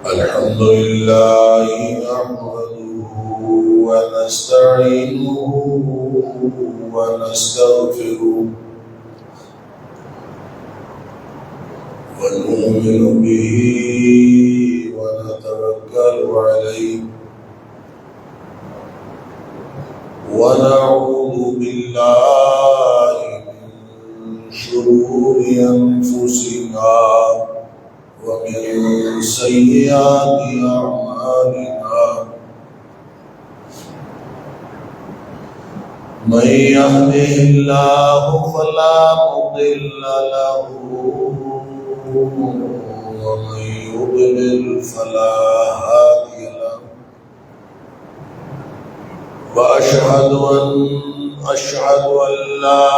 الحمد لله نحمده ونستعينه ونستغفره ونؤمن به ونتوكل عليه ونعوذ بالله من شرور أنفسنا ومن سيئات أعمالنا من يهده الله فلا مضل له ومن يضلل فلا هادي له وأشهد أن لا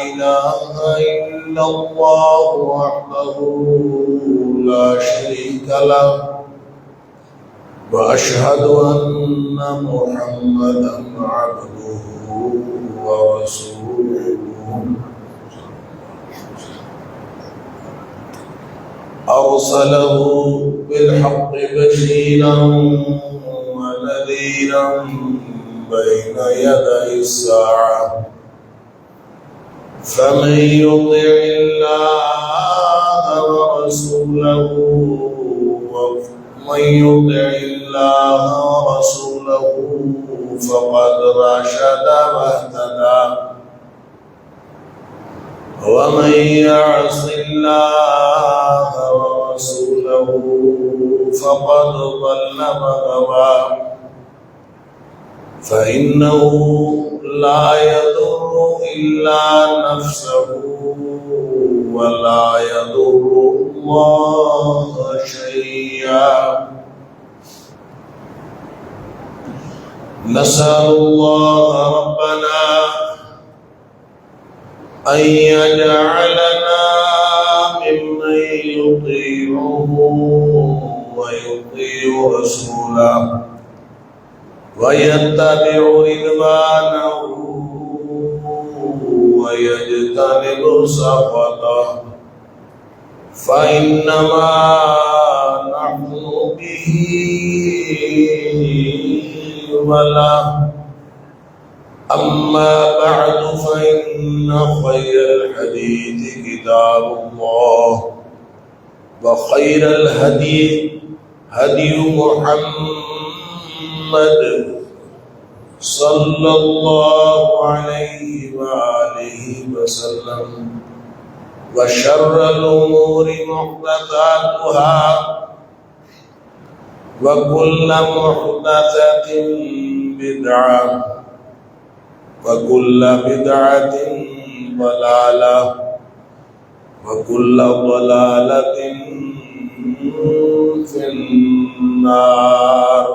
إله إلا الله وحده لا شريك له وأشهد أن محمدا عبده ورسوله أرسله بالحق بشيرا ونذيرا بين يدي الساعة فمن يطع الله ورسوله فقد رشد واهتدى ومن يعص الله ورسوله فقد ضل وغوى فإنه لا يضر إلا نفسه ولا يضر الله شيئا نسأل الله ربنا أن يجعلنا ممن يطيعه ويطيع رسوله ويتبع رضوانه ويجتنب سخطه فإنما نحن به وله أما بعد فإن خير الحديث كتاب الله وخير الهدي هدي محمد صلى الله عليه وآله وسلم وشر الأمور محدثاتها وكل محدثة بدعة وكل بدعة ضلالة وكل ضلالة في النار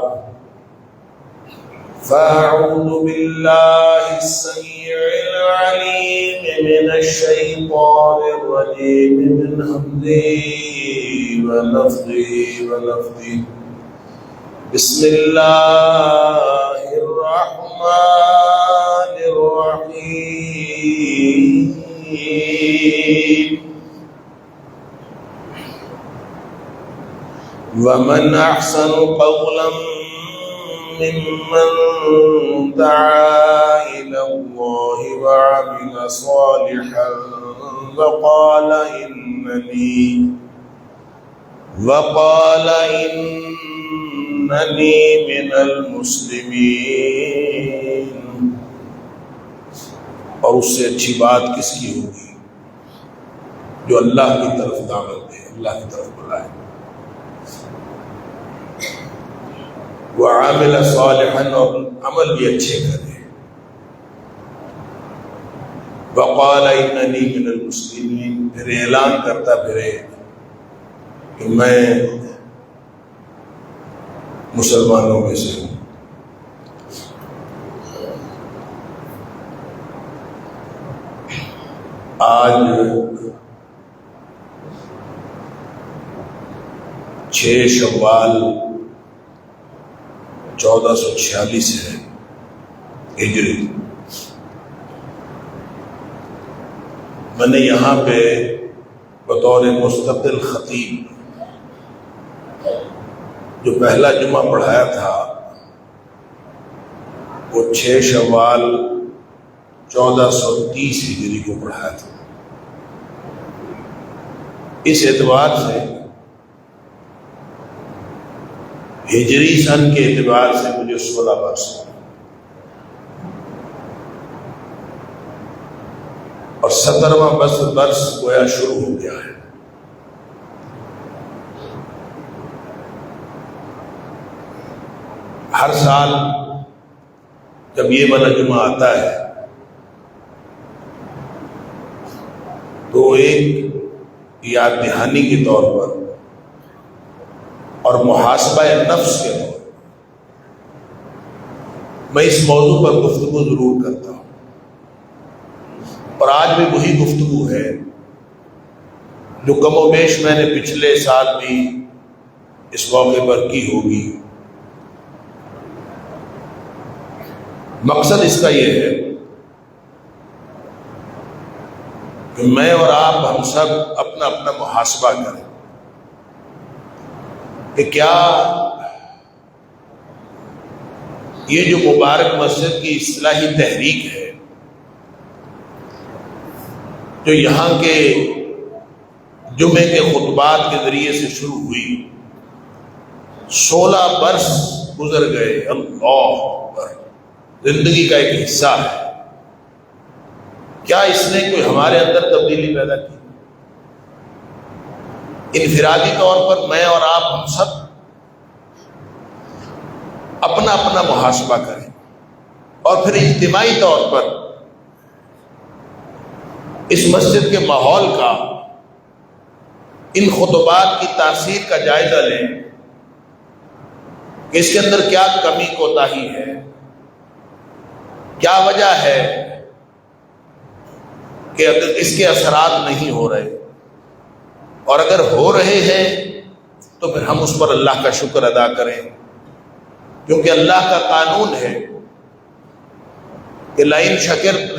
فأعوذ بالله السميع العليم من الشيطان الرجيم من همزه ونفخه ونفثه بسم الله الرحمن الرحيم ومن أحسن قولا ممن دعا إلى الله وعمل صالحا وقال إنني من المسلمين. اور اس سے اچھی بات کس کی ہوگی جو اللہ کی طرف دعوت دے، اللہ کی طرف بلائے. وعامل صالحا، اور عمل بھی اچھے کرے. وقال اننی من المسلمین، پھر اعلان کرتا پھرے کہ میں مسلمانوں میں سے ہوں. آج 6 شوال 1446 ہے ہجری. میں نے یہاں پہ بطور مستقل خطیب جو پہلا جمعہ پڑھایا تھا وہ 6 شوال 1430 ہجری کو پڑھایا تھا۔ اس اعتبار سے ہجری سن کے اعتبار سے مجھے 16 برس اور 17واں برس گویا شروع ہو گیا ہے۔ ہر سال جب یہ والا جمعہ آتا ہے تو ایک یاد دہانی کے طور پر اور محاسبہ نفس کے طور پر میں اس موضوع پر گفتگو ضرور کرتا ہوں، اور آج بھی وہی گفتگو ہے جو کم و بیش میں نے پچھلے سال بھی اس موقع پر کی ہوگی۔ مقصد اس کا یہ ہے کہ میں اور آپ ہم سب اپنا اپنا محاسبہ کریں کہ کیا یہ جو مبارک مسجد کی اصلاحی تحریک ہے جو یہاں کے جمعے کے خطبات کے ذریعے سے شروع ہوئی، 16 برس گزر گئے، اللہ اکبر، زندگی کا ایک حصہ ہے، کیا اس نے کوئی ہمارے اندر تبدیلی پیدا کی؟ انفرادی طور پر میں اور آپ ہم سب اپنا اپنا محاسبہ کریں، اور پھر اجتماعی طور پر اس مسجد کے ماحول کا، ان خطبات کی تاثیر کا جائزہ لیں کہ اس کے اندر کیا کمی کوتاہی ہے، کیا وجہ ہے کہ اگر اس کے اثرات نہیں ہو رہے، اور اگر ہو رہے ہیں تو پھر ہم اس پر اللہ کا شکر ادا کریں، کیونکہ اللہ کا قانون ہے کہ لئن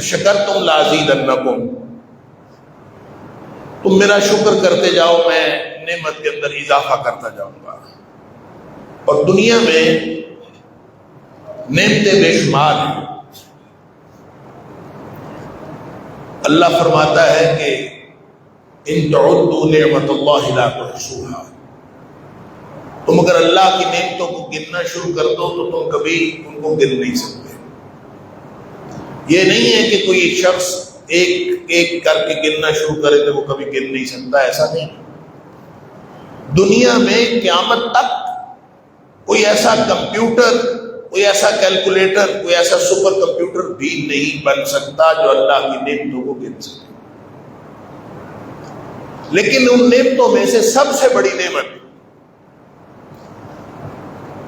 شکرتم لازیدنکم، تم میرا شکر کرتے جاؤ میں نعمت کے اندر اضافہ کرتا جاؤں گا۔ اور دنیا میں نعمتیں بے شمار ہیں۔ اللہ فرماتا ہے کہ ان تعدوا نعمت اللہ لا تحصوها، تم اگر اللہ کی نعمتوں کو گننا شروع کر دو تو تم کبھی ان کو گن نہیں سکتے۔ یہ نہیں ہے کہ کوئی شخص ایک ایک کر کے گننا شروع کرے تو وہ کبھی گن نہیں سکتا، ایسا نہیں۔ دنیا میں قیامت تک کوئی ایسا کمپیوٹر، کوئی ایسا کیلکولیٹر، کوئی ایسا سپر کمپیوٹر بھی نہیں بن سکتا جو اللہ کی نعمتوں کو گن سکے۔ لیکن ان نعمتوں میں سے سب سے بڑی نعمت،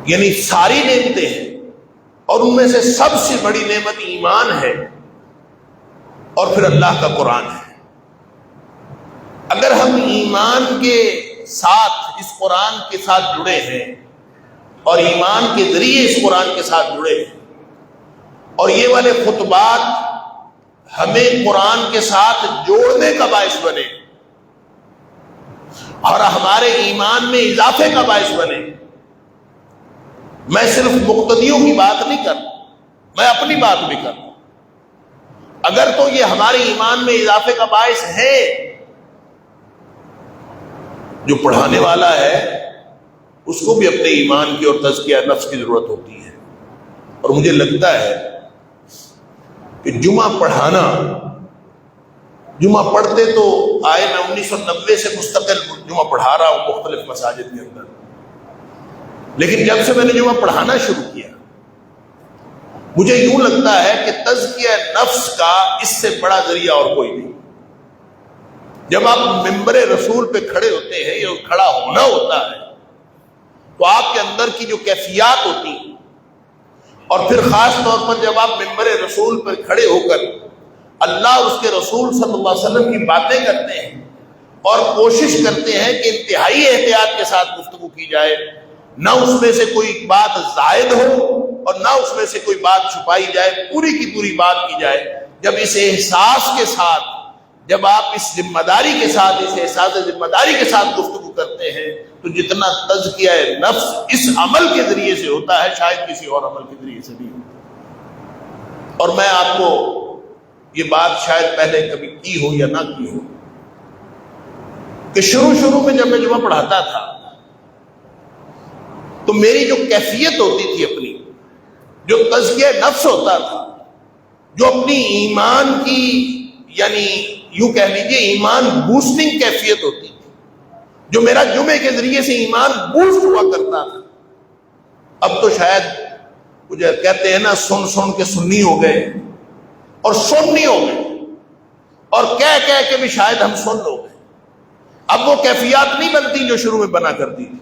یعنی ساری نعمتیں ہیں، اور ان میں سے سب سے بڑی نعمت ایمان ہے، اور پھر اللہ کا قرآن ہے۔ اگر ہم ایمان کے ساتھ، اس قرآن کے ساتھ جڑے ہیں، اور ایمان کے ذریعے اس قرآن کے ساتھ جڑے ہیں، اور یہ والے خطبات ہمیں قرآن کے ساتھ جوڑنے کا باعث بنے اور ہمارے ایمان میں اضافے کا باعث بنے۔ میں صرف مقتدیوں کی بات نہیں کرتا، میں اپنی بات بھی کرتا ہوں۔ اگر تو یہ ہمارے ایمان میں اضافے کا باعث ہے، جو پڑھانے والا ہے اس کو بھی اپنے ایمان کی اور تزکیہ نفس کی ضرورت ہوتی ہے۔ اور مجھے لگتا ہے کہ جمعہ پڑھانا، جمعہ پڑھتے تو آئے، میں 1990 سے مستقل جمعہ پڑھا رہا ہوں مختلف مساجد کے اندر، لیکن جب سے میں نے جمعہ پڑھانا شروع کیا مجھے یوں لگتا ہے کہ تزکیہ نفس کا اس سے بڑا ذریعہ اور کوئی نہیں۔ جب آپ ممبر رسول پہ کھڑے ہوتے ہیں، یا کھڑا ہونا ہوتا ہے، تو آپ کے اندر کی جو کیفیات ہوتی ہیں، اور پھر خاص طور پر جب آپ ممبر رسول پر کھڑے ہو کر اللہ اور اس کے رسول صلی اللہ علیہ وسلم کی باتیں کرتے ہیں، اور کوشش کرتے ہیں کہ انتہائی احتیاط کے ساتھ گفتگو کی جائے، نہ اس میں سے کوئی بات زائد ہو اور نہ اس میں سے کوئی بات چھپائی جائے، پوری کی پوری بات کی جائے۔ جب اس احساس کے ساتھ، جب آپ اس ذمہ داری کے ساتھ، اس احساس ذمہ داری کے ساتھ گفتگو کرتے ہیں، تو تو جتنا تزکیہ نفس اس عمل کے ذریعے سے ہوتا ہے شاید کسی اور عمل کے ذریعے سے نہیں ہوتا۔ اور میں آپ کو یہ بات شاید پہلے کبھی کی ہو یا نہ کی ہو کہ شروع میں جب میں جمعہ پڑھاتا تھا تو میری جو کیفیت ہوتی تھی اپنی، جو تزکیہ نفس ہوتا تھا، جو اپنی ایمان کی یعنی یوں کہہ لیجیے ایمان بوسٹنگ کیفیت ہوتی تھی، جو میرا جمعے کے ذریعے سے ایمان بوسٹ ہوا کرتا تھا، اب تو شاید مجھے کہتے ہیں نا سن کے سنی ہو گئے اور سننی ہو گئے، اور کہہ کے بھی شاید ہم سن ہو گئے۔ اب وہ کیفیات نہیں بنتی جو شروع میں بنا کرتی تھی۔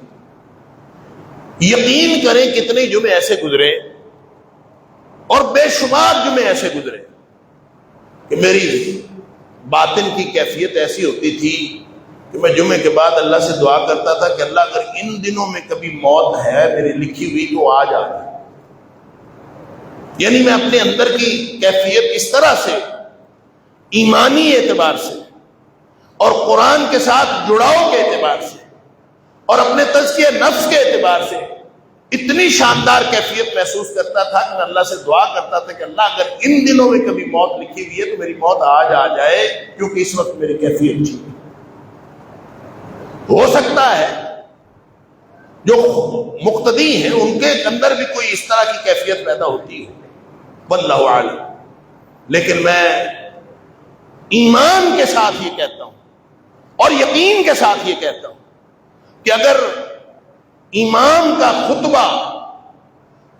یقین کریں کتنے جمعے ایسے گزرے اور بے شمار جمعے ایسے گزرے کہ میری باطن کی کیفیت ایسی ہوتی تھی کہ میں جمعے کے بعد اللہ سے دعا کرتا تھا کہ اللہ اگر ان دنوں میں کبھی موت ہے میری لکھی ہوئی تو آج آ جائے۔ یعنی میں اپنے اندر کی کیفیت اس طرح سے ایمانی اعتبار سے اور قرآن کے ساتھ جڑاؤ کے اعتبار سے اور اپنے تزکیہ نفس کے اعتبار سے اتنی شاندار کیفیت محسوس کرتا تھا کہ میں اللہ سے دعا کرتا تھا کہ اللہ اگر ان دنوں میں کبھی موت لکھی ہوئی ہے تو میری موت آج آ جائے، کیونکہ اس وقت میری کیفیت اچھی ہے۔ ہو سکتا ہے جو مقتدی ہیں ان کے اندر بھی کوئی اس طرح کی کیفیت پیدا ہوتی ہے، واللہ عالم، لیکن میں ایمان کے ساتھ یہ کہتا ہوں اور یقین کے ساتھ یہ کہتا ہوں کہ اگر امام کا خطبہ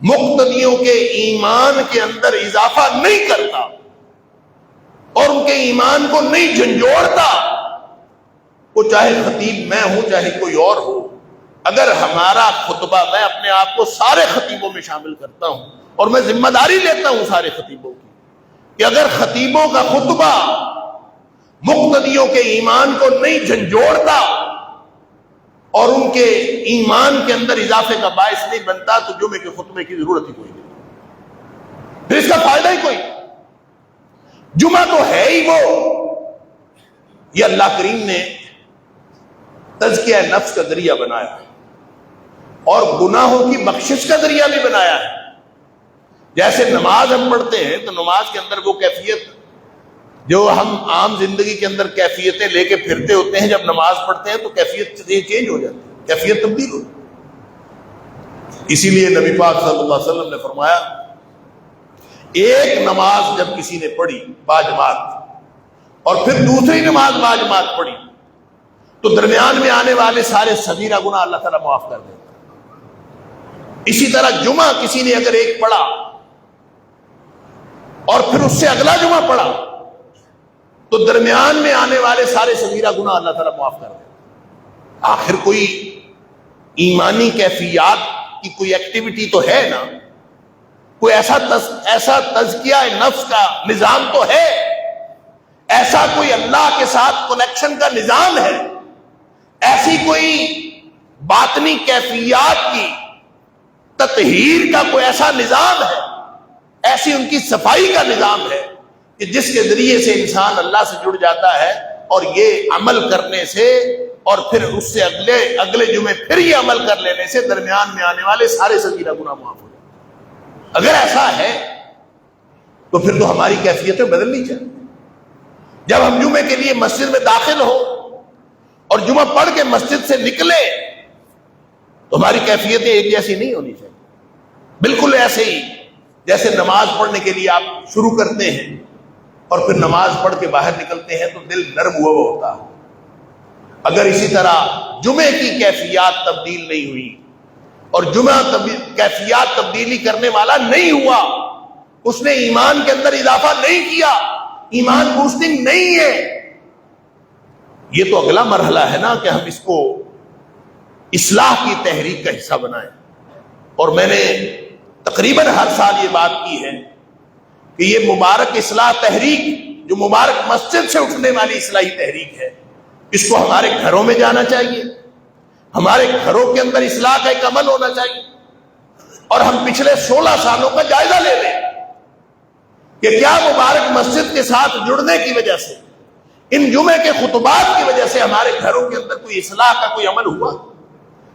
مقتدیوں کے ایمان کے اندر اضافہ نہیں کرتا اور ان کے ایمان کو نہیں جھنجھوڑتا، وہ چاہے خطیب میں ہوں چاہے کوئی اور ہو، اگر ہمارا خطبہ، میں اپنے آپ کو سارے خطیبوں میں شامل کرتا ہوں اور میں ذمہ داری لیتا ہوں سارے خطیبوں کی کہ اگر خطیبوں کا خطبہ مقتدیوں کے ایمان کو نہیں جھنجھوڑتا اور ان کے ایمان کے اندر اضافے کا باعث نہیں بنتا تو جمعے کے خطبے کی ضرورت ہی کوئی نہیں، پھر اس کا فائدہ ہی کوئی نہیں۔ جمعہ تو ہے ہی وہ، یہ اللہ کریم نے تزکیہ نفس کا ذریعہ بنایا اور گناہوں کی بخشش کا ذریعہ بھی بنایا ہے۔ جیسے نماز ہم پڑھتے ہیں تو نماز کے اندر وہ کیفیت جو ہم عام زندگی کے اندر کیفیتیں لے کے پھرتے ہوتے ہیں، جب نماز پڑھتے ہیں تو کیفیت چینج ہو جاتی ہے، کیفیت تبدیل ہوتی ہے۔ اسی لیے نبی پاک صلی اللہ علیہ وسلم نے فرمایا ایک نماز جب کسی نے پڑھی باجماعت اور پھر دوسری نماز باجماعت پڑھی تو درمیان میں آنے والے سارے صغیرہ گناہ اللہ تعالیٰ معاف کر دیتا ہے۔ اسی طرح جمعہ کسی نے اگر ایک پڑھا اور پھر اس سے اگلا جمعہ پڑھا تو درمیان میں آنے والے سارے صغیرہ گناہ اللہ تعالیٰ معاف کر دیتا ہے۔ آخر کوئی ایمانی کیفیات کی کوئی ایکٹیویٹی تو ہے نا، کوئی ایسا تزکیہ نفس کا نظام تو ہے، ایسا کوئی اللہ کے ساتھ کنیکشن کا نظام ہے، ایسی کوئی باطنی کیفیات کی تطہیر کا کوئی ایسا نظام ہے، ایسی ان کی صفائی کا نظام ہے کہ جس کے ذریعے سے انسان اللہ سے جڑ جاتا ہے، اور یہ عمل کرنے سے اور پھر اس سے اگلے جمعے پھر یہ عمل کر لینے سے درمیان میں آنے والے سارے صغیرہ گناہ معاف ہو جاتے ہیں۔ اگر ایسا ہے تو پھر تو ہماری کیفیتیں بدلنی چاہیے۔ جب ہم جمعے کے لیے مسجد میں داخل ہو اور جمعہ پڑھ کے مسجد سے نکلے تو ہماری کیفیتیں ایک جیسی نہیں ہونی چاہیے، بالکل ایسے ہی جیسے نماز پڑھنے کے لیے آپ شروع کرتے ہیں اور پھر نماز پڑھ کے باہر نکلتے ہیں تو دل نرم ہوا ہوتا ہے۔ اگر اسی طرح جمعے کی کیفیات تبدیل نہیں ہوئی اور جمعہ کیفیات تبدیلی کرنے والا نہیں ہوا، اس نے ایمان کے اندر اضافہ نہیں کیا، ایمان بوسٹنگ نہیں ہے، یہ تو اگلا مرحلہ ہے نا کہ ہم اس کو اصلاح کی تحریک کا حصہ بنائیں۔ اور میں نے تقریباً ہر سال یہ بات کی ہے کہ یہ مبارک اصلاح تحریک جو مبارک مسجد سے اٹھنے والی اصلاحی تحریک ہے، اس کو ہمارے گھروں میں جانا چاہیے، ہمارے گھروں کے اندر اصلاح کا ایک عمل ہونا چاہیے، اور ہم پچھلے 16 سالوں کا جائزہ لے لیں کہ کیا مبارک مسجد کے ساتھ جڑنے کی وجہ سے، ان جمعے کے خطبات کی وجہ سے ہمارے گھروں کے اندر کوئی اصلاح کا کوئی عمل ہوا،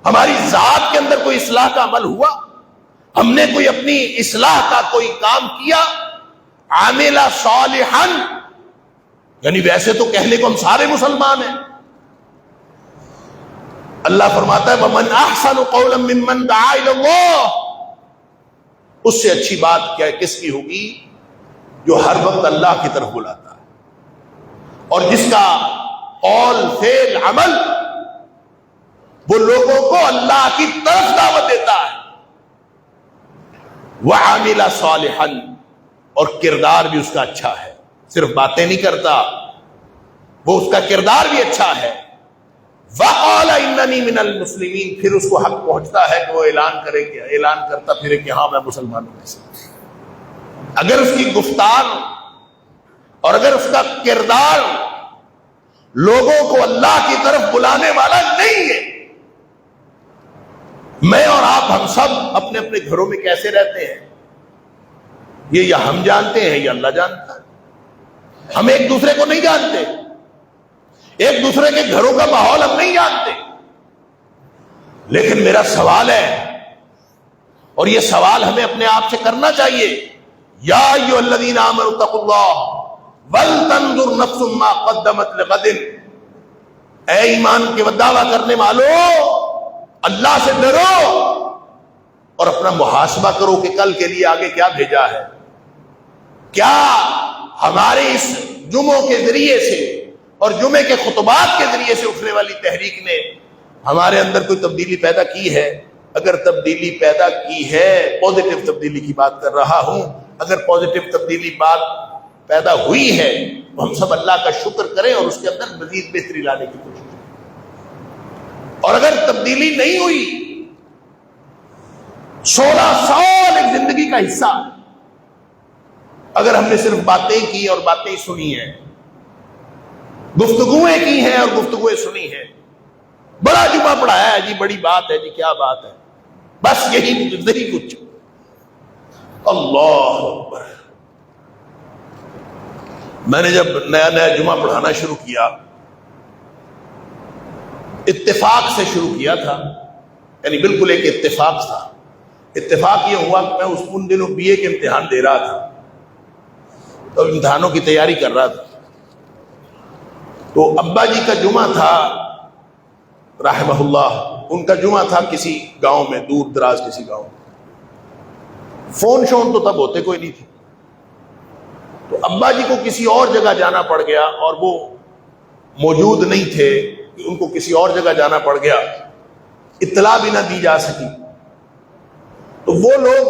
ہماری ذات کے اندر کوئی اصلاح کا عمل ہوا؟ ہم نے کوئی اپنی اصلاح کا کوئی کام کیا؟ عامل صالحا، یعنی ویسے تو کہنے کو ہم سارے مسلمان ہیں. اللہ فرماتا ہے وَمَنْ أَحْسَنُ قَوْلًا مِّمَّنْ دَعَا إِلَى اللَّهِ، اس سے اچھی بات کیا کس کی ہوگی؟ جو ہر وقت اللہ کی طرف بلاتا ہے اور جس کا قول فعل عمل وہ لوگوں کو اللہ کی طرف دعوت دیتا ہے. وَعَمِلَ صَالِحًا، اور کردار بھی اس کا اچھا ہے، صرف باتیں نہیں کرتا، وہ اس کا کردار بھی اچھا ہے. وَقَالَ إِنَّنِي مِنَ الْمُسْلِمِينَ، پھر اس کو حق پہنچتا ہے کہ وہ اعلان کرتا پھر کہ ہاں میں مسلمانوں میں سے. اگر اس کی گفتار اور اگر اس کا کردار لوگوں کو اللہ کی طرف بلانے والا نہیں ہے، میں اور آپ ہم سب اپنے اپنے گھروں میں کیسے رہتے ہیں یہ یا ہم جانتے ہیں یا اللہ جانتا ہے. ہم ایک دوسرے کو نہیں جانتے، ایک دوسرے کے گھروں کا ماحول ہم نہیں جانتے. لیکن میرا سوال ہے، اور یہ سوال ہمیں اپنے آپ سے کرنا چاہیے، یا ایھا الذین آمنوا اتقوا اللہ ولتنظر نفس ما قدمت لغد، اے ایمان کے دعویٰ کرنے والوں اللہ سے ڈرو اور اپنا محاسبہ کرو کہ کل کے لیے آگے کیا بھیجا ہے. کیا ہمارے اس جمعوں کے ذریعے سے اور جمعے کے خطبات کے ذریعے سے اٹھنے والی تحریک نے ہمارے اندر کوئی تبدیلی پیدا کی ہے؟ اگر تبدیلی پیدا کی ہے، پازیٹو تبدیلی کی بات کر رہا ہوں، اگر پازیٹو تبدیلی بات پیدا ہوئی ہے تو ہم سب اللہ کا شکر کریں اور اس کے اندر مزید بہتری لانے کی کوشش کریں. اور اگر تبدیلی نہیں ہوئی، 16 سال ایک زندگی کا حصہ اگر ہم نے صرف باتیں کی اور باتیں سنی ہیں، گفتگویں کی ہیں اور گفتگویں سنی ہیں، بڑا جمعہ پڑھایا ہے جی، بڑی بات ہے جی، کیا بات ہے، بس یہی کچھ. اللہ اکبر. میں نے جب نیا جمعہ پڑھانا شروع کیا، اتفاق سے شروع کیا تھا، یعنی بالکل ایک اتفاق تھا. اتفاق یہ ہوا کہ میں ان دنوں BA کے امتحان دے رہا تھا، تو امتحانوں کی تیاری کر رہا تھا. تو ابا جی کا جمعہ تھا رحمہ اللہ، ان کا جمعہ تھا کسی گاؤں میں، دور دراز کسی گاؤں میں. فون شون تو تب ہوتے کوئی نہیں تھے، تو ابا جی کو کسی اور جگہ جانا پڑ گیا اور وہ موجود نہیں تھے، ان کو کسی اور جگہ جانا پڑ گیا، اطلاع بھی نہ دی جا سکی. تو وہ لوگ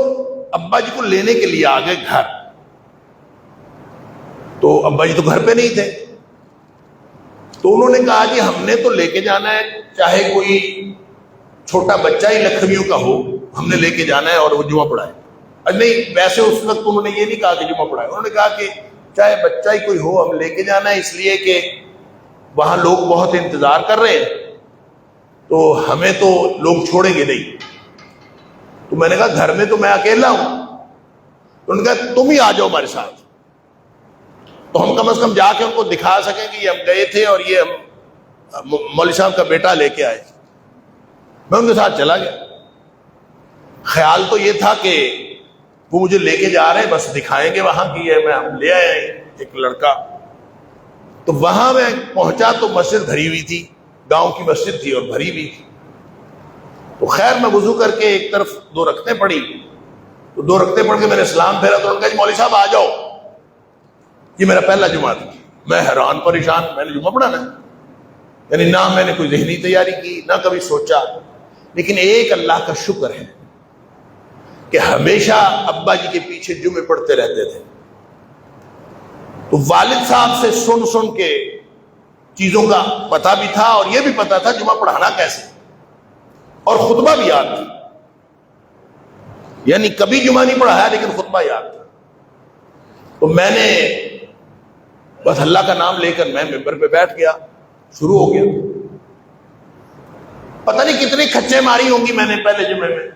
ابا جی کو لینے کے لیے آ گئے گھر. تو ابا جی تو گھر پہ نہیں تھے، تو انہوں نے کہا جی ہم نے تو لے کے جانا ہے، چاہے کوئی چھوٹا بچہ ہی لکھنویوں کا ہو، ہم نے لے کے جانا ہے اور وہ جمعہ پڑھائے. نہیں، ویسے اس وقت انہوں نے یہ نہیں کہا کہ جمعہ پڑھائے، انہوں نے کہا کہ چاہے بچہ ہی کوئی ہو ہم لے کے جانا ہے، اس لیے کہ وہاں لوگ بہت انتظار کر رہے ہیں تو ہمیں تو لوگ چھوڑیں گے نہیں. تو میں نے کہا گھر میں تو میں اکیلا ہوں. تو انہوں نے کہا تم ہی آ جاؤ ہمارے ساتھ، تو ہم کم از کم جا کے ان کو دکھا سکیں کہ یہ ہم گئے تھے اور یہ ہم مولوی صاحب کا بیٹا لے کے آئے. میں ان کے ساتھ چلا گیا. خیال تو یہ تھا کہ وہ مجھے لے کے جا رہے ہیں، بس دکھائیں گے وہاں کی ہے، میں ہم لے آئے ایک لڑکا. تو وہاں میں پہنچا تو مسجد بھری ہوئی تھی، گاؤں کی مسجد تھی اور بھری ہوئی تھی. تو خیر میں وضو کر کے ایک طرف 2 رکعتیں پڑھی، تو 2 رکعتیں پڑھ کے میں نے اسلام پھیرا. تو انہوں نے کہا جی مولوی صاحب آ جاؤ. یہ میرا پہلا جمعہ تھا. میں حیران پریشان، میں نے جمعہ پڑھانا ہے، یعنی نہ میں نے کوئی ذہنی تیاری کی نہ کبھی سوچا. لیکن ایک اللہ کا شکر ہے کہ ہمیشہ ابا جی کے پیچھے جمعے پڑھتے رہتے تھے. تو والد صاحب سے سن کے چیزوں کا پتہ بھی تھا اور یہ بھی پتہ تھا جمعہ پڑھانا کیسے، اور خطبہ بھی یاد تھا. یعنی کبھی جمعہ نہیں پڑھایا لیکن خطبہ یاد تھا. تو میں نے بس اللہ کا نام لے کر میں ممبر پہ بیٹھ گیا، شروع ہو گیا. پتہ نہیں کتنی کھچے ماری ہوں گی میں نے پہلے جمعے میں،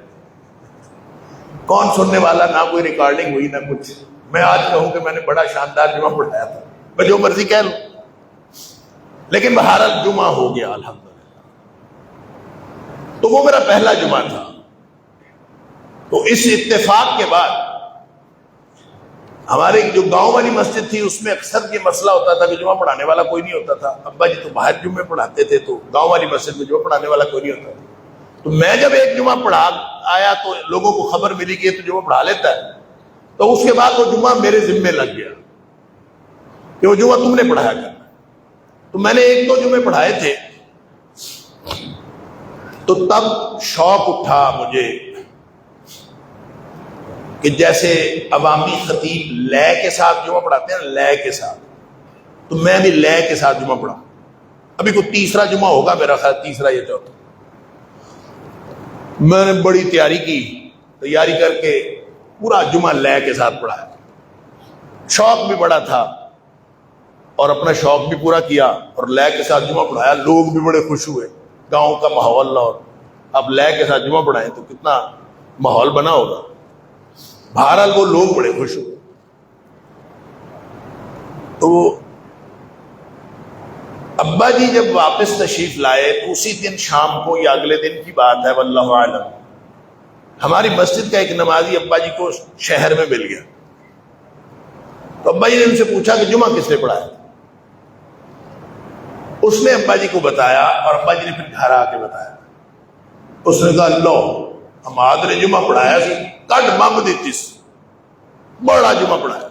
کون سننے والا، نہ کوئی ریکارڈنگ ہوئی نہ کچھ. میں آج کہوں کہ میں نے بڑا شاندار جمعہ پڑھایا تھا، میں جو مرضی کہہ لوں، لیکن بہرحال جمعہ ہو گیا الحمدللہ. تو وہ میرا پہلا جمعہ تھا. تو اس اتفاق کے بعد ہمارے جو گاؤں والی مسجد تھی اس میں اکثر یہ مسئلہ ہوتا تھا کہ جمعہ پڑھانے والا کوئی نہیں ہوتا تھا. ابا جی تو باہر جمعے پڑھاتے تھے, تو گاؤں والی مسجد میں جمعہ پڑھانے والا کوئی نہیں ہوتا تھا. تو میں جب ایک جمعہ پڑھا آیا تو لوگوں کو خبر ملی کہ یہ تو جمعہ پڑھا لیتا ہے. تو اس کے بعد وہ جمعہ میرے ذمے لگ گیا کہ وہ جمعہ تم نے پڑھایا کرنا. تو میں نے ایک دو جمعے پڑھائے تھے, تو تب شوق اٹھا مجھے کہ جیسے عوامی خطیب لے کے ساتھ جمعہ پڑھاتے ہیں, لے کے ساتھ, تو میں بھی لے کے ساتھ جمعہ پڑھا. ابھی کوئی تیسرا جمعہ ہوگا میرا خیال, تیسرا یا چوتھا. میں نے بڑی تیاری کر کے پورا جمعہ لے کے ساتھ پڑھایا. شوق بھی بڑا تھا اور اپنا شوق بھی پورا کیا اور لے کے ساتھ جمعہ پڑھایا. لوگ بھی بڑے خوش ہوئے, گاؤں کا ماحول. اور اب لے کے ساتھ جمعہ پڑھائیں تو کتنا ماحول بنا ہوگا. بہرحال وہ لوگ بڑے خوش ہوئے. تو ابا جی جب واپس تشریف لائے تو اسی دن شام کو یا اگلے دن کی بات ہے واللہ اعلم, ہماری مسجد کا ایک نمازی ابا جی کو شہر میں مل گیا. تو ابا جی نے ان سے پوچھا کہ جمعہ کس نے پڑھایا. اس نے ابا جی کو بتایا اور ابا جی نے پھر گھر آ کے بتایا. اس نے کہا لو ہمارے نے جمعہ پڑھایا سی, کٹ بم دیتی, بڑا جمعہ پڑھایا.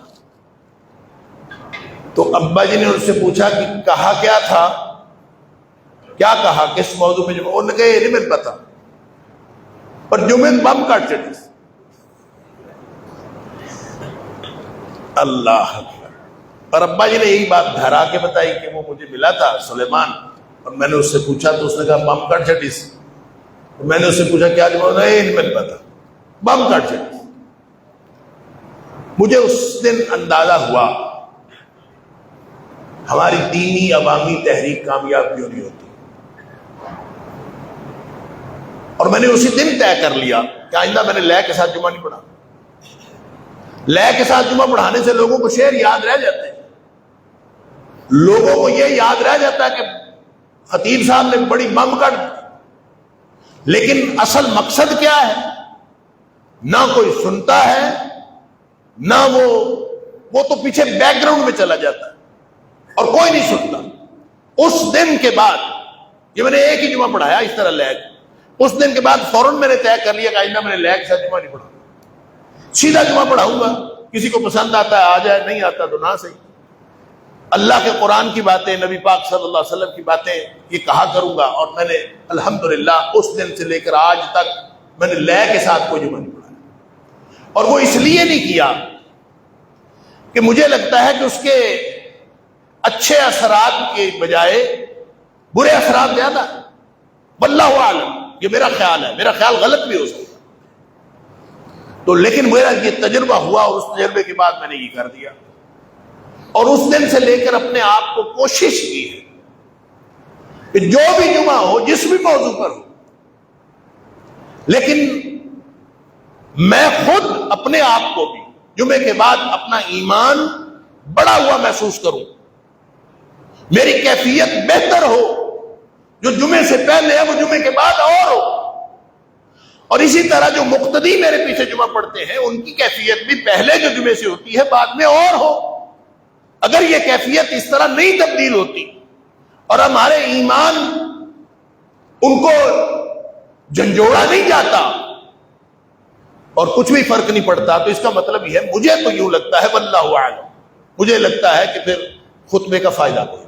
تو ابا جی نے ان سے پوچھا کہ کہا کیا تھا, کیا کہا, کس موضوع میں جمعہ. انہوں نے کہا یہ نہیں مجھے پتا, پر جمعے بم کاٹ چڑی. اللہ اکبر. اور ابا جی نے یہی بات گھر آ کے بتائی کہ وہ مجھے ملا تھا سلیمان, اور میں نے اس سے پوچھا تو اس نے کہا بم کاٹ چڑی. میں نے اس سے پوچھا کیا جمعہ, یہ نہیں مجھے پتا, بم کاٹ چڑی. مجھے اس دن اندازہ ہوا ہماری دینی عوامی تحریک کامیاب کیوں نہیں ہوتی. اور میں نے اسی دن طے کر لیا کہ آئندہ میں نے لے کے ساتھ جمعہ نہیں پڑھا. لے کے ساتھ جمعہ پڑھانے سے لوگوں کو شعر یاد رہ جاتے ہیں, لوگوں کو یہ یاد رہ جاتا ہے کہ خطیب صاحب نے بڑی بم کر, لیکن اصل مقصد کیا ہے نہ کوئی سنتا ہے, نہ وہ تو پیچھے بیک گراؤنڈ میں چلا جاتا ہے اور کوئی نہیں سنتا. اس دن کے بعد, یہ میں نے ایک ہی جمعہ پڑھایا اس طرح لے کے, اس دن کے بعد فوراً میں نے طے کر لیا کہ آئندہ میں نے لے کے ساتھ جمعہ نہیں پڑھا, سیدھا جمعہ پڑھاؤں گا. کسی کو پسند آتا ہے آ جائے, نہیں آتا تو نہ صحیح. اللہ کے قرآن کی باتیں, نبی پاک صلی اللہ علیہ وسلم کی باتیں یہ کہا کروں گا. اور میں نے الحمدللہ اس دن سے لے کر آج تک میں نے لے کے ساتھ کوئی جمعہ نہیں پڑھایا. اور وہ اس لیے نہیں کیا کہ مجھے لگتا ہے کہ اس کے اچھے اثرات کے بجائے برے اثرات زیادہ. واللہ اعلم, یہ میرا خیال ہے, میرا خیال غلط بھی ہو سکتا. تو لیکن میرا یہ تجربہ ہوا اور اس تجربے کے بعد میں نے یہ کر دیا. اور اس دن سے لے کر اپنے آپ کو کوشش کی ہے کہ جو بھی جمعہ ہو, جس بھی موضوع پر ہو, لیکن میں خود اپنے آپ کو بھی جمعے کے بعد اپنا ایمان بڑا ہوا محسوس کروں, میری کیفیت بہتر ہو. جو جمعے سے پہلے ہے وہ جمعے کے بعد اور ہو. اور اسی طرح جو مقتدی میرے پیچھے جمعہ پڑھتے ہیں ان کی کیفیت بھی پہلے جو جمعے سے ہوتی ہے بعد میں اور ہو. اگر یہ کیفیت اس طرح نہیں تبدیل ہوتی اور ہمارے ایمان ان کو جھنجھوڑا نہیں جاتا اور کچھ بھی فرق نہیں پڑتا, تو اس کا مطلب یہ ہے, مجھے تو یوں لگتا ہے واللہ اعلم, مجھے لگتا ہے کہ پھر خطبے کا فائدہ کوئی.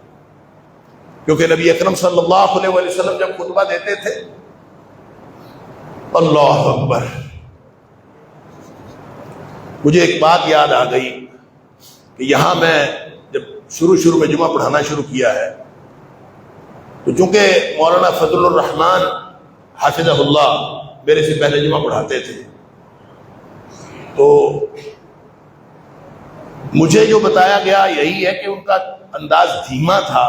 کیونکہ نبی اکرم صلی اللہ علیہ وسلم جب خطبہ دیتے تھے, اللہ اکبر, مجھے ایک بات یاد آ گئی کہ یہاں میں جب شروع میں جمعہ پڑھانا شروع کیا ہے تو چونکہ مولانا فضل الرحمان حافظہ اللہ میرے سے پہلے جمعہ پڑھاتے تھے, تو مجھے جو بتایا گیا یہی ہے کہ ان کا انداز دھیما تھا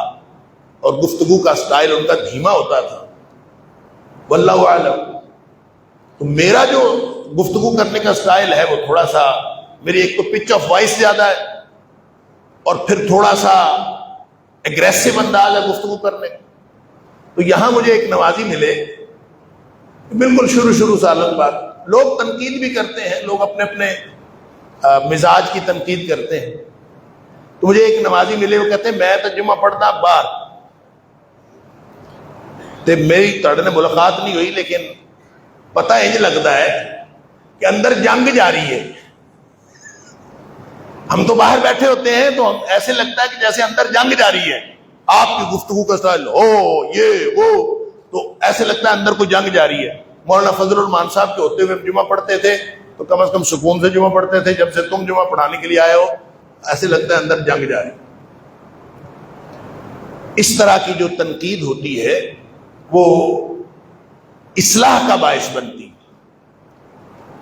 اور گفتگو کا سٹائل ان کا دھیما ہوتا تھا. واللہ اعلم. تو میرا جو گفتگو کرنے کا سٹائل ہے وہ تھوڑا سا, میری ایک تو پچ آف وائس زیادہ ہے اور پھر تھوڑا سا ایگریسو انداز ہے گفتگو کرنے کا. تو یہاں مجھے ایک نوازی ملے بالکل شروع سالن بات. لوگ تنقید بھی کرتے ہیں، لوگ اپنے اپنے مزاج کی تنقید کرتے ہیں. تو مجھے ایک نمازی ملے، وہ کہتے ہیں میں تو جمعہ پڑھتا باہر، تو میری تڑ نے ملاقات نہیں ہوئی، لیکن پتہ انج لگتا ہے کہ اندر جنگ جاری ہے. ہم تو باہر بیٹھے ہوتے ہیں تو ایسے لگتا ہے کہ جیسے اندر جنگ جاری ہے. آپ کی گفتگو کا سٹائل ہو یہ وہ، تو ایسے لگتا ہے اندر کوئی جنگ جاری ہے. مولانا فضل الرحمان صاحب کے ہوتے ہوئے جمعہ پڑھتے تھے تو کم از کم سکون سے جمعہ پڑھتے تھے. جب سے تم جمعہ پڑھانے کے لیے آئے ہو ایسے لگتا ہے اندر جنگ جاری. اس طرح کی جو تنقید ہوتی ہے وہ اصلاح کا باعث بنتی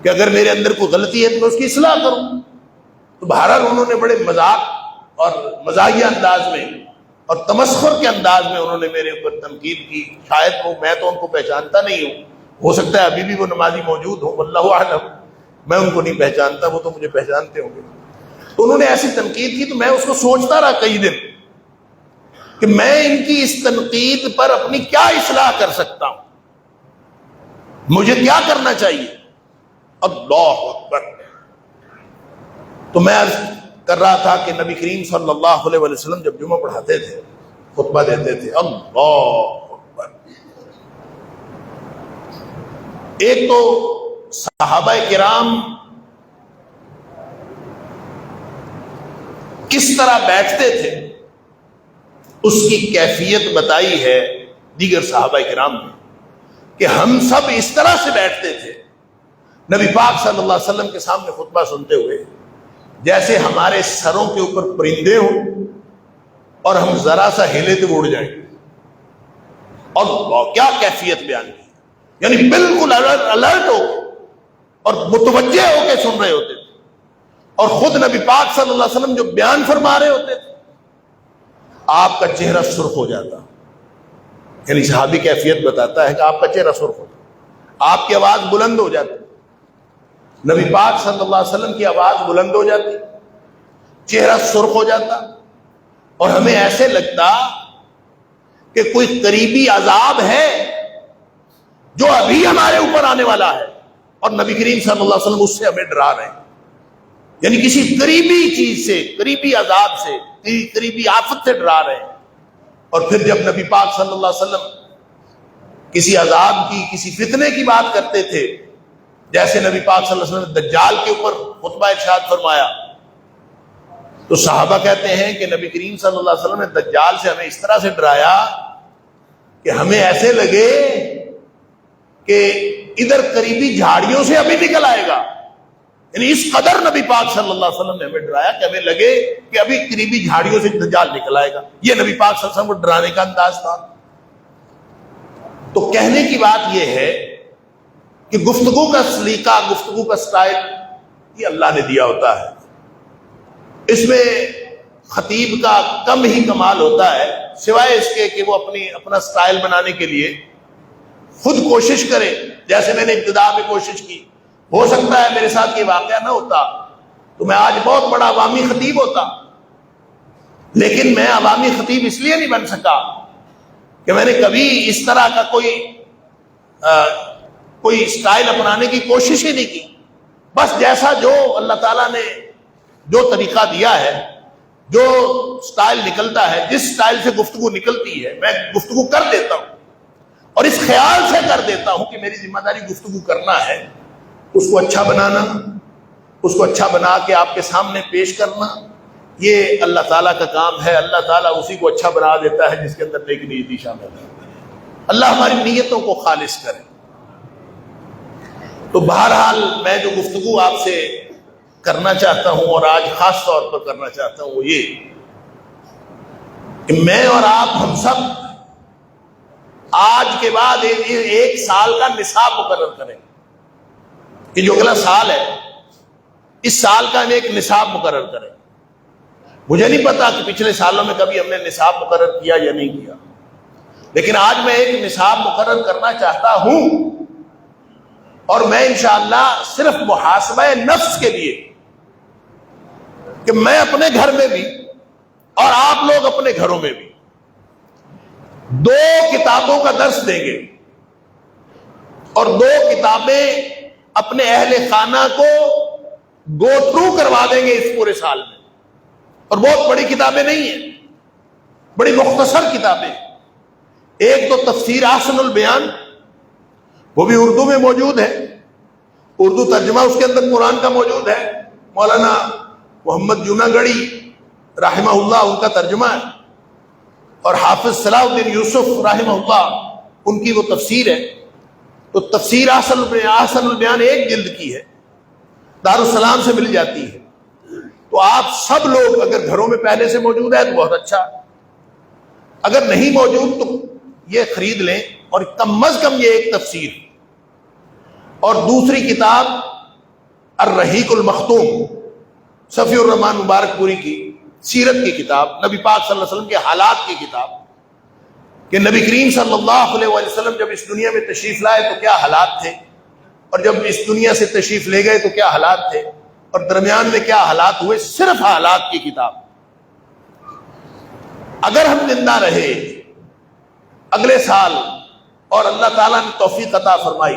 کہ اگر میرے اندر کوئی غلطی ہے تو میں اس کی اصلاح کروں. تو بہرحال انہوں نے بڑے مذاق اور مزاحیہ انداز میں اور تمسخر کے انداز میں انہوں نے میرے اوپر تنقید کی. شاید وہ، میں تو ان کو پہچانتا نہیں ہوں، ہو سکتا ہے ابھی بھی وہ نمازی موجود ہوں، واللہ اعلم، میں ان کو نہیں پہچانتا، وہ تو مجھے پہچانتے ہوں گے. تو انہوں نے ایسی تنقید کی تو میں اس کو سوچتا رہا کئی دن کہ میں ان کی اس تنقید پر اپنی کیا اصلاح کر سکتا ہوں، مجھے کیا کرنا چاہیے. اللہ اکبر. تو میں عرض کر رہا تھا کہ نبی کریم صلی اللہ علیہ وسلم جب جمعہ پڑھاتے تھے، خطبہ دیتے تھے، اللہ اکبر، ایک تو صحابہ کرام کس طرح بیٹھتے تھے اس کی کیفیت بتائی ہے دیگر صحابہ کرام نے کہ ہم سب اس طرح سے بیٹھتے تھے نبی پاک صلی اللہ علیہ وسلم کے سامنے خطبہ سنتے ہوئے جیسے ہمارے سروں کے اوپر پرندے ہوں اور ہم ذرا سا ہلے تو اڑ جائیں. اور کیا کیفیت بیان کی، یعنی بالکل الرٹ ہو اور متوجہ ہو کے سن رہے ہوتے تھے. اور خود نبی پاک صلی اللہ علیہ وسلم جو بیان فرما رہے ہوتے تھے آپ کا چہرہ سرخ ہو جاتا. یعنی صحابی کیفیت بتاتا ہے کہ آپ کا چہرہ سرخ ہوتا، آپ کی آواز بلند ہو جاتی، نبی پاک صلی اللہ علیہ وسلم کی آواز بلند ہو جاتی، چہرہ سرخ ہو جاتا، اور ہمیں ایسے لگتا کہ کوئی قریبی عذاب ہے جو ابھی ہمارے اوپر آنے والا ہے اور نبی کریم صلی اللہ علیہ وسلم اس سے ہمیں ڈرا رہے ہیں. یعنی کسی قریبی چیز سے، قریبی عذاب سے، قریبی آفت سے ڈرا رہے ہیں. اور پھر جب نبی پاک صلی اللہ علیہ وسلم کسی عذاب کی، کسی فتنے کی بات کرتے تھے، جیسے نبی پاک صلی اللہ علیہ وسلم نے دجال کے اوپر خطبہ ارشاد فرمایا، تو صحابہ کہتے ہیں کہ نبی کریم صلی اللہ علیہ وسلم نے دجال سے ہمیں اس طرح سے ڈرایا کہ ہمیں ایسے لگے کہ ادھر قریبی جھاڑیوں سے ابھی نکل آئے گا. یعنی اس قدر نبی پاک صلی اللہ علیہ وسلم نے ہمیں ڈرایا کہ ہمیں لگے کہ ابھی قریبی جھاڑیوں سے دجال نکل آئے گا. یہ نبی پاک صلی اللہ علیہ وسلم کو ڈرانے کا انداز تھا. تو کہنے کی بات یہ ہے کہ گفتگو کا سلیقہ، گفتگو کا سٹائل یہ اللہ نے دیا ہوتا ہے. اس میں خطیب کا کم ہی کمال ہوتا ہے، سوائے اس کے کہ وہ اپنا سٹائل بنانے کے لیے خود کوشش کرے. جیسے میں نے ابتدا میں کوشش کی، ہو سکتا ہے میرے ساتھ یہ واقعہ نہ ہوتا تو میں آج بہت بڑا عوامی خطیب ہوتا. لیکن میں عوامی خطیب اس لیے نہیں بن سکا کہ میں نے کبھی اس طرح کا کوئی سٹائل اپنانے کی کوشش ہی نہیں کی. بس جیسا جو اللہ تعالیٰ نے جو طریقہ دیا ہے، جو سٹائل نکلتا ہے، جس سٹائل سے گفتگو نکلتی ہے میں گفتگو کر دیتا ہوں، اور اس خیال سے کر دیتا ہوں کہ میری ذمہ داری گفتگو کرنا ہے، اس کو اچھا بنانا، اس کو اچھا بنا کے آپ کے سامنے پیش کرنا. یہ اللہ تعالیٰ کا کام ہے. اللہ تعالیٰ اسی کو اچھا بنا دیتا ہے جس کے اندر نیک نیتی شامل ہے. اللہ ہماری نیتوں کو خالص کرے. تو بہرحال میں جو گفتگو آپ سے کرنا چاہتا ہوں اور آج خاص طور پر کرنا چاہتا ہوں وہ یہ کہ میں اور آپ ہم سب آج کے بعد ایک سال کا نصاب مقرر کریں کہ جو اگلا سال ہے اس سال کا ہم ایک نصاب مقرر کریں. مجھے نہیں پتا کہ پچھلے سالوں میں کبھی ہم نے نصاب مقرر کیا یا نہیں کیا، لیکن آج میں ایک نصاب مقرر کرنا چاہتا ہوں. اور میں انشاءاللہ صرف محاسبہ نفس کے لیے کہ میں اپنے گھر میں بھی اور آپ لوگ اپنے گھروں میں بھی 2 کتابوں کا درس دیں گے. اور 2 کتابیں اپنے اہل خانہ کو گو تھرو کروا دیں گے اس پورے سال میں، اور بہت بڑی کتابیں نہیں ہیں، بڑی مختصر کتابیں۔ ایک تو تفسیر احسن البیان، وہ بھی اردو میں موجود ہے، اردو ترجمہ اس کے اندر قرآن کا موجود ہے، مولانا محمد جوناگڑھی رحمہ اللہ ان کا ترجمہ ہے، اور حافظ صلاح الدین یوسف رحمہ اللہ ان کی وہ تفسیر ہے۔ تو تفسیر احسن البیان 1 جلد کی ہے، دارالسلام سے مل جاتی ہے۔ تو آپ سب لوگ اگر گھروں میں پہلے سے موجود ہے تو بہت اچھا، اگر نہیں موجود تو یہ خرید لیں، اور کم از کم یہ ایک تفسیر، اور دوسری کتاب الرحیق المختوم صفی الرحمان مبارک پوری کی سیرت کی کتاب، نبی پاک صلی اللہ علیہ وسلم کے حالات کی کتاب، کہ نبی کریم صلی اللہ علیہ وسلم جب اس دنیا میں تشریف لائے تو کیا حالات تھے، اور جب اس دنیا سے تشریف لے گئے تو کیا حالات تھے، اور درمیان میں کیا حالات ہوئے، صرف حالات کی کتاب۔ اگر ہم زندہ رہے اگلے سال اور اللہ تعالیٰ نے توفیق عطا فرمائی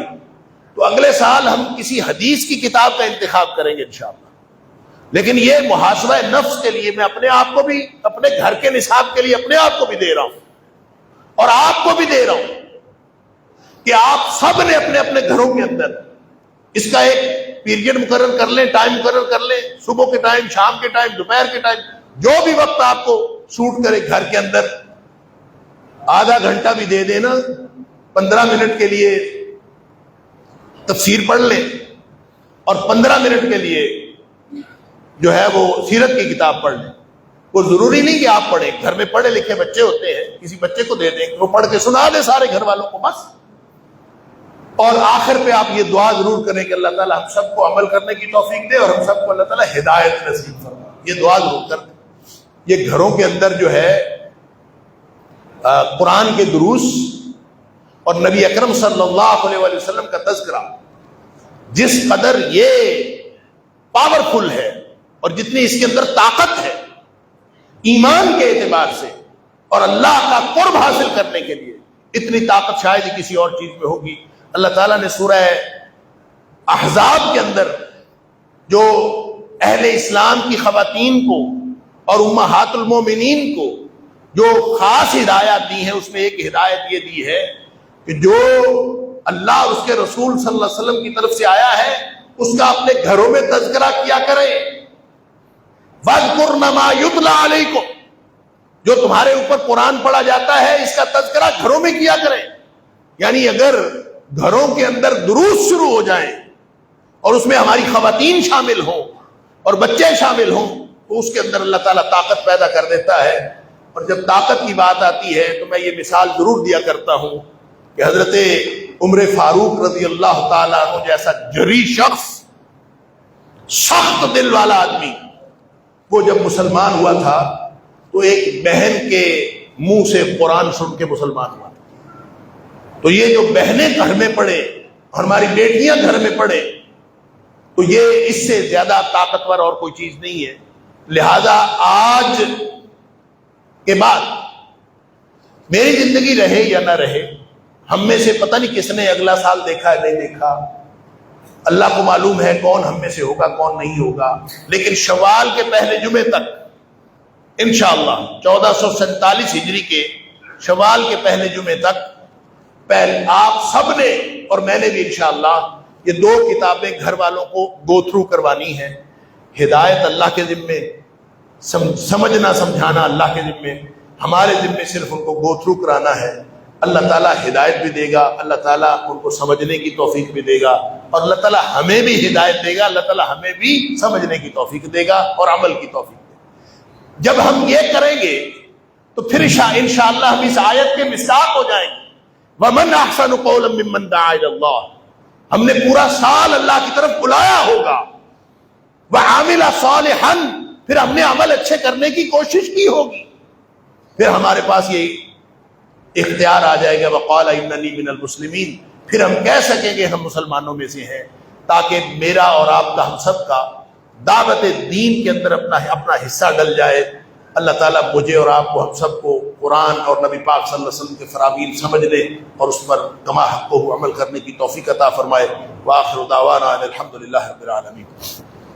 تو اگلے سال ہم کسی حدیث کی کتاب کا انتخاب کریں گے انشاءاللہ۔ لیکن یہ محاسبہ نفس کے لیے میں اپنے آپ کو بھی، اپنے گھر کے نصاب کے لیے اپنے آپ کو بھی دے رہا ہوں، اور آپ کو بھی دے رہا ہوں کہ آپ سب نے اپنے اپنے گھروں کے اندر اس کا ایک پیریڈ مقرر کر لیں، ٹائم مقرر کر لیں، صبح کے ٹائم، شام کے ٹائم، دوپہر کے ٹائم، جو بھی وقت آپ کو سوٹ کرے، گھر کے اندر آدھا گھنٹہ بھی دے دینا، 15 منٹ کے لیے تفسیر پڑھ لیں، اور 15 منٹ کے لیے جو ہے وہ سیرت کی کتاب پڑھ لیں۔ وہ ضروری نہیں کہ آپ پڑھیں، گھر میں پڑھے لکھے بچے ہوتے ہیں، کسی بچے کو دے دیں، وہ پڑھ کے سنا دے سارے گھر والوں کو بس۔ اور آخر پہ آپ یہ دعا ضرور کریں کہ اللہ تعالیٰ ہم سب کو عمل کرنے کی توفیق دے، اور ہم سب کو اللہ تعالیٰ ہدایت نصیب فرمائے، یہ دعا ضرور کریں۔ یہ گھروں کے اندر جو ہے قرآن کے دروس اور نبی اکرم صلی اللہ علیہ وسلم کا تذکرہ جس قدر یہ پاورفل ہے، اور جتنی اس کے اندر طاقت ہے ایمان کے اعتبار سے اور اللہ کا قرب حاصل کرنے کے لیے، اتنی طاقت شاید ہی کسی اور چیز میں ہوگی۔ اللہ تعالیٰ نے سورہ احزاب کے اندر جو اہل اسلام کی خواتین کو اور امہات المومنین کو جو خاص ہدایات دی ہیں، اس میں ایک ہدایت یہ دی ہے کہ جو اللہ اور اس کے رسول صلی اللہ علیہ وسلم کی طرف سے آیا ہے اس کا اپنے گھروں میں تذکرہ کیا کریں۔ وَاذْكُرْنَ مَا يُتْلَىٰ عَلَيْكُمْ، جو تمہارے اوپر قرآن پڑھا جاتا ہے اس کا تذکرہ گھروں میں کیا کریں۔ یعنی اگر گھروں کے اندر دروس شروع ہو جائیں اور اس میں ہماری خواتین شامل ہوں اور بچے شامل ہوں تو اس کے اندر اللہ تعالیٰ طاقت پیدا کر دیتا ہے۔ اور جب طاقت کی بات آتی ہے تو میں یہ مثال ضرور دیا کرتا ہوں کہ حضرت عمر فاروق رضی اللہ تعالیٰ عنہ جیسا جری شخص، سخت دل والا آدمی، وہ جب مسلمان ہوا تھا تو ایک بہن کے منہ سے قرآن سن کے مسلمان ہوا تھا۔ تو یہ جو بہنیں گھر میں پڑھے اور ہماری بیٹیاں گھر میں پڑھے تو یہ اس سے زیادہ طاقتور اور کوئی چیز نہیں ہے۔ لہذا آج کے بعد میری زندگی رہے یا نہ رہے، ہم میں سے پتہ نہیں کس نے اگلا سال دیکھا ہے نہیں دیکھا، اللہ کو معلوم ہے کون ہم میں سے ہوگا کون نہیں ہوگا، لیکن شوال کے پہلے جمعے تک انشاءاللہ 1447 ہجری کے شوال کے پہلے جمعے تک آپ سب نے اور میں نے بھی انشاءاللہ یہ 2 کتابیں گھر والوں کو گو تھرو کروانی ہے۔ ہدایت اللہ کے ذمے، سمجھنا سمجھانا اللہ کے ذمے، ہمارے ذمے صرف ان کو گو تھرو کرانا ہے۔ اللہ تعالیٰ ہدایت بھی دے گا، اللہ تعالیٰ ان کو سمجھنے کی توفیق بھی دے گا، اور اللہ تعالیٰ ہمیں بھی ہدایت دے گا، اللہ تعالیٰ ہمیں بھی سمجھنے کی توفیق دے گا اور عمل کی توفیق دے گا۔ جب ہم یہ کریں گے تو پھر انشاءاللہ ہم اس آیت کے مصداق ہو جائیں گے۔ وَمَنْ أَحْسَنُ قَوْلًا مِّمَّنْ دَعَا إِلَى اللَّهِ، ہم نے پورا سال اللہ کی طرف بلایا ہوگا، وَعَمِلَ صَالِحًا، پھر ہم نے عمل اچھے کرنے کی کوشش کی ہوگی، پھر ہمارے پاس یہ اختیار آ جائے گا وَقَالَ إِنَّنِي مِنَ الْمُسْلِمِينَ، پھر ہم کہہ سکیں گے ہم مسلمانوں میں سے ہیں، تاکہ میرا اور آپ کا، ہم سب کا دعوت دین کے اندر اپنا حصہ ڈل جائے۔ اللہ تعالیٰ مجھے اور آپ کو، ہم سب کو قرآن اور نبی پاک صلی اللہ علیہ وسلم کے فرامین سمجھ لے اور اس پر کما حق کو عمل کرنے کی توفیق عطا فرمائے۔ وآخر دعوانا ان الحمد للہ رب العالمین۔